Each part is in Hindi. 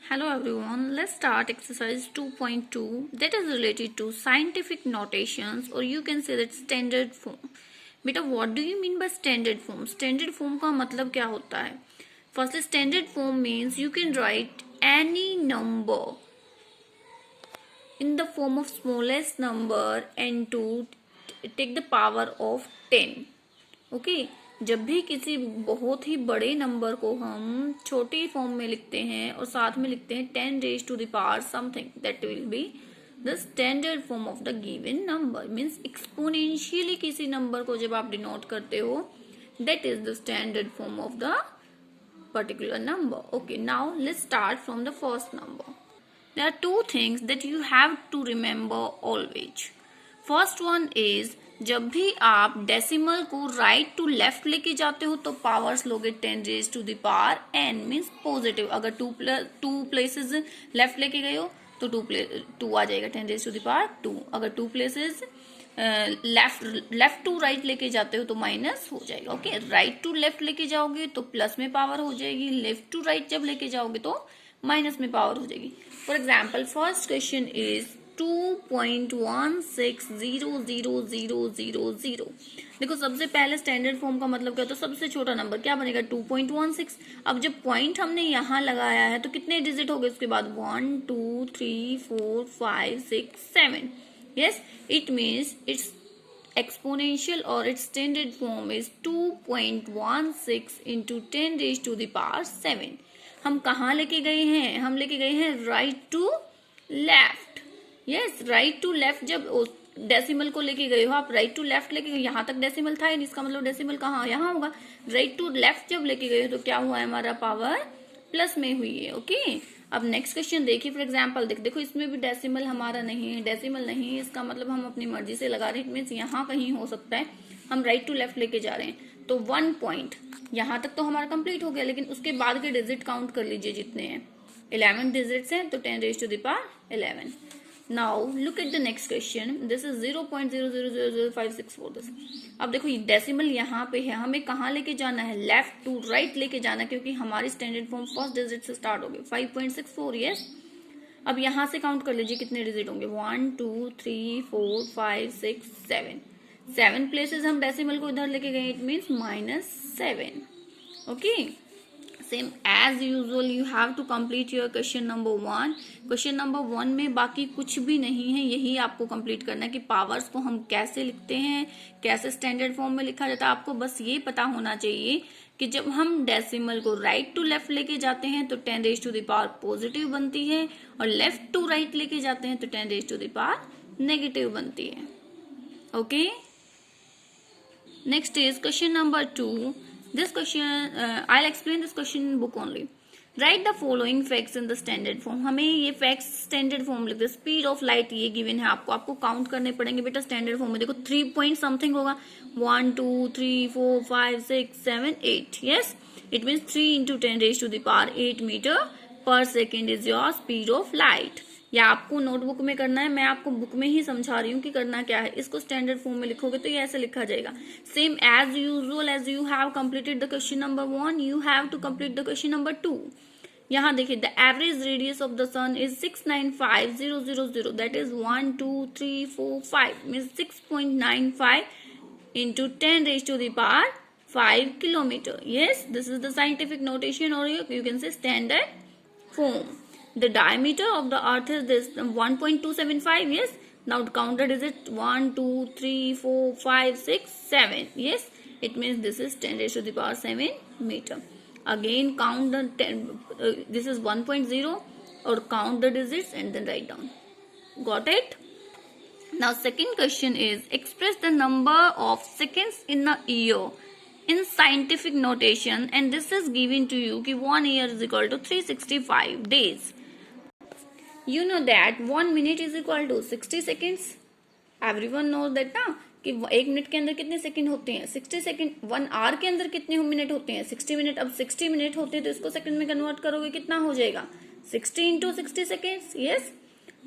Hello everyone, let's start exercise 2.2 that is related to scientific notations or you can say that standard form. बेटा what do you mean by standard form? Standard form का मतलब क्या होता है? Firstly, standard form means you can write any number in the form of smallest number and to take the power of 10. Okay जब भी किसी बहुत ही बड़े नंबर को हम छोटी फॉर्म में लिखते हैं और साथ में लिखते हैं 10 raise to the power something that will be the standard form of the given number means exponentially किसी नंबर को जब आप डिनोट करते हो that is the standard form of the particular number. Okay, now let's start from the first number. There are two things that you have to remember always. First one is जब भी आप डेसिमल को राइट टू लेफ्ट लेके जाते हो तो पावर्स लोगे 10 raise to the power n means positive. अगर टू प्लेसेस लेफ्ट लेके गए हो तो टू आ जाएगा 10 रेज टू द पावर 2. अगर two places left to right लेके जाते हो तो माइनस हो जाएगा. ओके राइट टू लेफ्ट लेके जाओगे तो प्लस में पावर हो जाएगी. लेफ्ट टू राइट जब लेके जाओगे तो माइनस में पावर हो जाएगी. For example first question is 2.160000. देखो सबसे पहले स्टैंडर्ड फॉर्म का मतलब क्या होता है सबसे छोटा नंबर क्या बनेगा 2.16. अब जब पॉइंट हमने यहाँ लगाया है तो कितने डिजिट हो गए उसके बाद 1 2 3 4 5 6 7. Yes, it means its exponential or its standard form is 2.16 into 10 raised to the power 7. हम कहाँ लेके गए हैं? हम लेके गए हैं right to left. Yes right to left जब डेसिमल को लेके गए हो आप राइट टू लेफ्ट लेके गए यहाँ तक डेसिमल था ही इसका मतलब डेसिमल कहाँ यहाँ होगा. राइट टू लेफ्ट जब लेके गए हो तो क्या हुआ है हमारा पावर प्लस में हुई है. ओके अब नेक्स्ट क्वेश्चन देखिए फॉर एग्जाम्पल देखो इसमें भी डेसिमल हमारा नहीं है. डेसिमल नहीं है इसका मतलब हम अपनी मर्जी से लगा रहे हैं. मीन्स यहाँ कहीं हो सकता है. हम राइट टू लेफ्ट लेके जा रहे हैं तो 1 पॉइंट यहाँ तक तो हमारा कंप्लीट हो गया लेकिन उसके बाद के डिजिट काउंट कर लीजिए जितने हैं 11 डिजिट्स हैं तो 10 raise to the power 11. Now look at the next question this is 0.000564 this. अब देखो ये डेसिमल यहाँ पे है हमें कहाँ लेके जाना है लेफ्ट टू राइट लेके जाना है क्योंकि हमारी स्टैंडर्ड फॉर्म फर्स्ट डिजिट से स्टार्ट हो गई 5.64. यस अब यहाँ से काउंट कर लीजिए कितने डिजिट होंगे 1 2 3 4 5 6 7. 7 प्लेसेस हम डेसिमल को इधर लेके गए it means -7. Okay same as usual you have to complete your question number 1. Question number 1 में बाकी कुछ भी नहीं है यही आपको कंप्लीट करना है कि पावर्स को हम कैसे लिखते हैं कैसे स्टैंडर्ड फॉर्म में लिखा जाता है. आपको बस ये पता होना चाहिए कि जब हम डेसिमल को राइट टू लेफ्ट लेके जाते हैं तो 10 raise to the power positive बनती है और लेफ्ट टू राइट लेके जाते हैं तो 10 raise to the power negative बनती है. Okay next is question number 2. This question, I'll explain this question in book only. Write the following facts in the standard form. हमें ये facts standard form लिखते हैं. Speed of light ये given है आपको काउंट करने पड़ेंगे बेटा स्टैंडर्ड फॉर्म में. देखो 3 point something होगा 1 2 3 4 5 6 7 8. Yes, it means 3 into 10 raised to the power 8 meter per second is your speed of light. या आपको नोटबुक में करना है मैं आपको बुक में ही समझा रही हूँ कि करना क्या है. इसको स्टैंडर्ड फॉर्म में लिखोगे तो ये ऐसे लिखा जाएगा. Same as usual as you have completed the question number 1 you have to complete the question number 2. यहाँ देखिए the average radius of the sun is 695,000 that is 1 2 3 4 5 means 6.95 into 10 raised to the power 5 kilometer. Yes, this is the scientific notation or you can say standard form. The diameter of the earth is this 1.275. Yes, now count the digit 1 2 3 4 5 6 7. Yes, it means this is 10 raised to the power 7 meter. Again count the 10 this is 1.0 or count the digits and then write down. Got it? Now second question is express the number of seconds in a year in scientific notation and this is given to you कि 1 year is equal to 365 days. You know that 1 minute is equal to 60 seconds. Everyone knows that ना कि 1 मिनट के अंदर कितने सेकंड होते हैं 60 सेकंड. 1 आवर के अंदर कितने मिनट होते हैं 60 मिनट. अब 60 मिनट होते हैं तो इसको सेकंड में कन्वर्ट करोगे कितना हो जाएगा 60 into 60 seconds. यस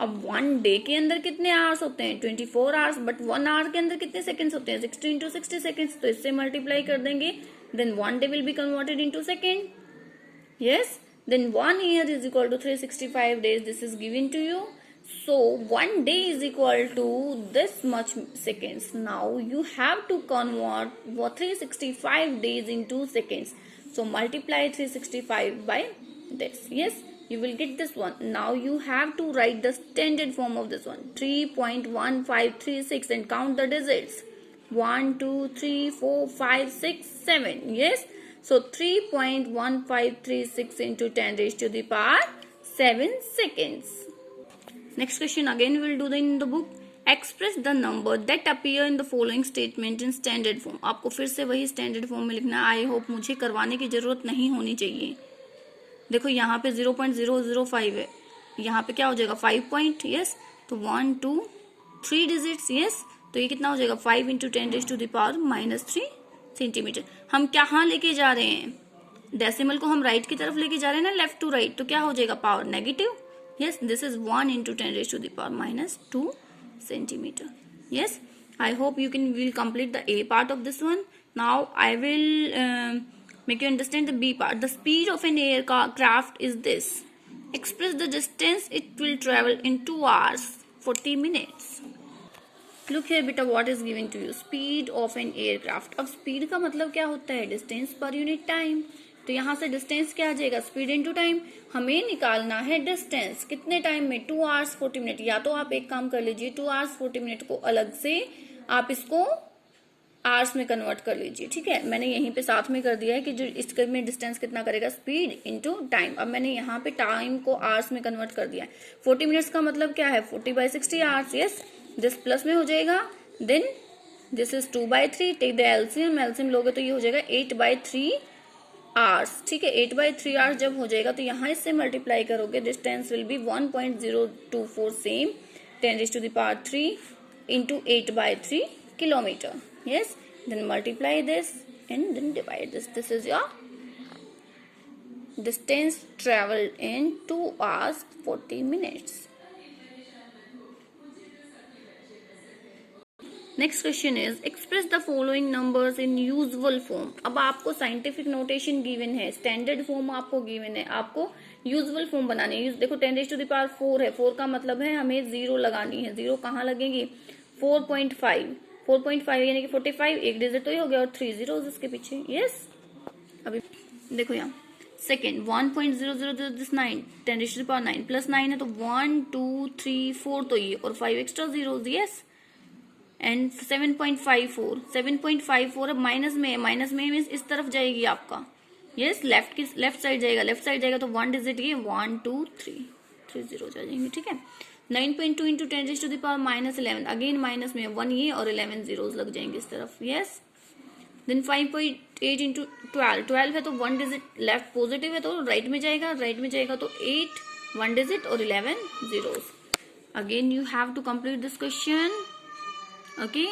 अब 1 डे के अंदर कितने आवर्स होते हैं 24 आवर्स बट 1 आवर के अंदर कितने सेकंड्स होते हैं 60 into 60 seconds. तो इससे मल्टीप्लाई कर देंगे then 1 day will be converted into second. Yes Then 1 year is equal to 365 days. This is given to you. So 1 day is equal to this much seconds. Now you have to convert 365 days into seconds. So multiply 365 by this. Yes, you will get this one. Now you have to write the standard form of this one. 3.1536 and count the digits. 1, 2, 3, 4, 5, 6, 7. Yes. So 3.1536 into 10 raised to the power 7 seconds. Next question again we will do in the book. Express the number that appear in the following statement in standard form. आपको फिर से वही standard form में लिखना है. आई होप मुझे करवाने की जरूरत नहीं होनी चाहिए. देखो यहाँ पे 0.005 है, यहाँ पे क्या हो जाएगा 5 पॉइंट. यस, तो 1, 2, 3 डिजिट्स. यस, तो ये कितना हो जाएगा 5 into 10 raise to the power -3 centimetre. हम कहाँ लेके जा रहे हैं? डेसिमल को हम राइट की तरफ लेके जा रहे हैं ना, लेफ्ट टू राइट. तो क्या हो जाएगा power negative. Yes, this is 1 into 10 raise to the power -2 centimetre. Yes, I hope you will complete the A part of this one. Now I will make you understand the B part. The speed of an aircraft is this. Express the distance it will travel in 2 hours 40 minutes. Look here beta, what is given to you? Speed of an aircraft. अब speed का मतलब क्या होता है? Distance per unit time. तो यहाँ से distance क्या आ जाएगा? Speed into time. हमें निकालना है distance कितने टाइम में? 2 hours 40 minutes. या तो आप एक काम कर लीजिए, 2 hours 40 minutes को अलग से आप इसको आवर्स में कन्वर्ट कर लीजिए. ठीक है, मैंने यहीं पे साथ में कर दिया है कि जो इसके में डिस्टेंस कितना करेगा, स्पीड इनटू टाइम. अब मैंने यहाँ पे टाइम को आवर्स में कन्वर्ट कर दिया है. 40 मिनट्स का मतलब क्या है? 40/60 आवर्स. यस, दिस प्लस में हो जाएगा. Then this is 2/3. Take the LCM. LCM लोगे तो ये हो जाएगा 8/3 आवर्स. ठीक है, 8/3 आवर्स जब हो जाएगा तो यहाँ इससे मल्टीप्लाई करोगे. Distance will be 1.024 same 10⁻³ into 8/3 kilometer. Yes, then multiply this and then divide this. This is your distance traveled in 2 hours 40 minutes. Next question is express the following numbers in usual form. अब आपको scientific notation given है, standard form आपको given है, आपको यूजुअल फॉर्म बनानी है. देखो 10⁻⁴ है, 4 का मतलब है हमें 0 लगानी है. 0 कहाँ लगेगी? 4.5 यानी कि 45. एक डिजिट तो ही हो गया और 3 zeros इसके पीछे. यस, अभी देखो यहाँ सेकेंड 1.00009 10⁻⁹ प्लस 9 है तो 1 2 3 4 तो ये और 5 एक्स्ट्रा जीरोस. यस, एंड 7.54 अब माइनस में मीन्स इस तरफ जाएगी आपका. यस, लेफ्ट साइड जाएगा तो 1 डिजिट ये 1 2 3 जीरो जाएंगे. ठीक है, 9.2 इंटू 10⁻⁻11 अगेन माइनस में 1 ये और 11 जीरोस लग जाएंगे इस तरफ. यस, देन 5.8 इंटू 12 है तो 1 डिजिट लेफ्ट पॉजिटिव है तो राइट में जाएगा तो 8 1 डिजिट और 11 zeros. Again you have to complete this question. Okay,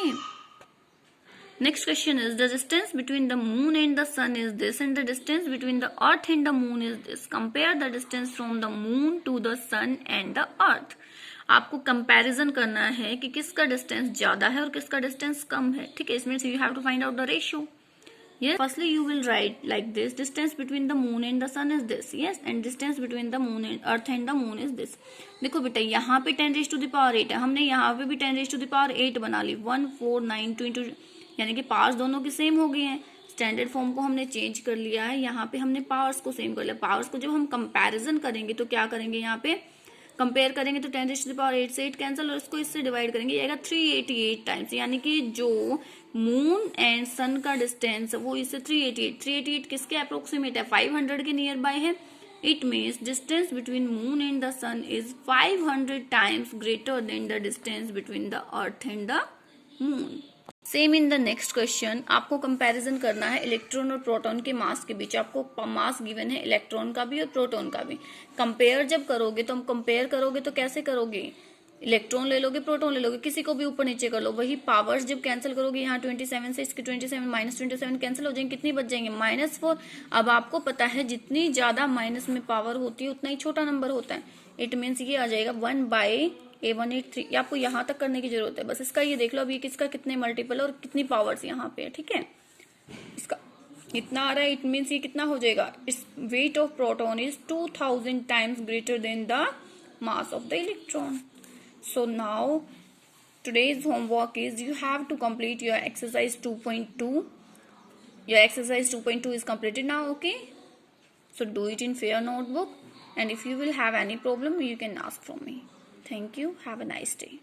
next question is the distance between the moon and the sun is this and the distance between the earth and the moon is this. Compare the distance from the moon to the sun and the earth. आपको कंपैरिजन करना है कि किसका डिस्टेंस ज्यादा है और किसका डिस्टेंस कम है. ठीक है, इसमें you have to find out the ratio. Yes, firstly you will write like this. Distance between the moon and the sun is this. Yes, and distance between the moon and earth and the moon is this. देखो बेटा, यहाँ पे 10⁸ है, हमने यहाँ पे भी 10⁸ बना ली. 1 4 9 2 यानी कि पावर्स दोनों की सेम हो गई हैं. स्टैंडर्ड फॉर्म को हमने चेंज कर लिया है, यहाँ पे हमने पावर्स को सेम कर लिया. पावर्स को जब हम कंपैरिजन करेंगे तो क्या करेंगे, यहाँ पे कंपेयर करेंगे तो 10⁸ से 8 कैंसिल और इसको इससे डिवाइड करेंगे, ये आएगा 388 टाइम्स. यानी कि जो मून एंड सन का डिस्टेंस वो इससे 388 किसके अप्रोक्सीमेट है? 500 के नियर बाय है. It means distance between moon and the sun is 500 times greater than the distance between the earth and the moon. Same in the next question आपको कंपैरिजन करना है इलेक्ट्रॉन और प्रोटॉन के मास के बीच. आपको मास गिवन है इलेक्ट्रॉन का भी और प्रोटॉन का भी. कंपेयर जब करोगे तो कंपेयर करोगे तो कैसे करोगे? इलेक्ट्रॉन ले लोगे, प्रोटॉन ले लोगे, किसी को भी ऊपर नीचे कर लो. वही पावर्स जब कैंसिल करोगे, यहाँ 27 से इसके 27 -27 कैंसिल हो जाएंगे. कितनी बच जाएंगे? -4. अब आपको पता है जितनी ज्यादा माइनस में पावर होती है उतना ही छोटा नंबर होता है. इट मीन्स ये आ जाएगा 1/A183. ये आपको यहाँ तक करने की जरूरत है. बस इसका ये देख लो अभी किसका कितने मल्टीपल और कितनी पावर्स यहाँ पे है. ठीक है, इसका इतना आ रहा है, इट मीन्स ये कितना हो जाएगा, its weight of proton is 2000 times greater than the mass of the electron. So now today's homework is you have to complete your exercise 2.2. Your exercise 2.2 is completed now, okay? So do it in fair notebook, and if you will have any problem you can ask from me. Thank you. Have a nice day.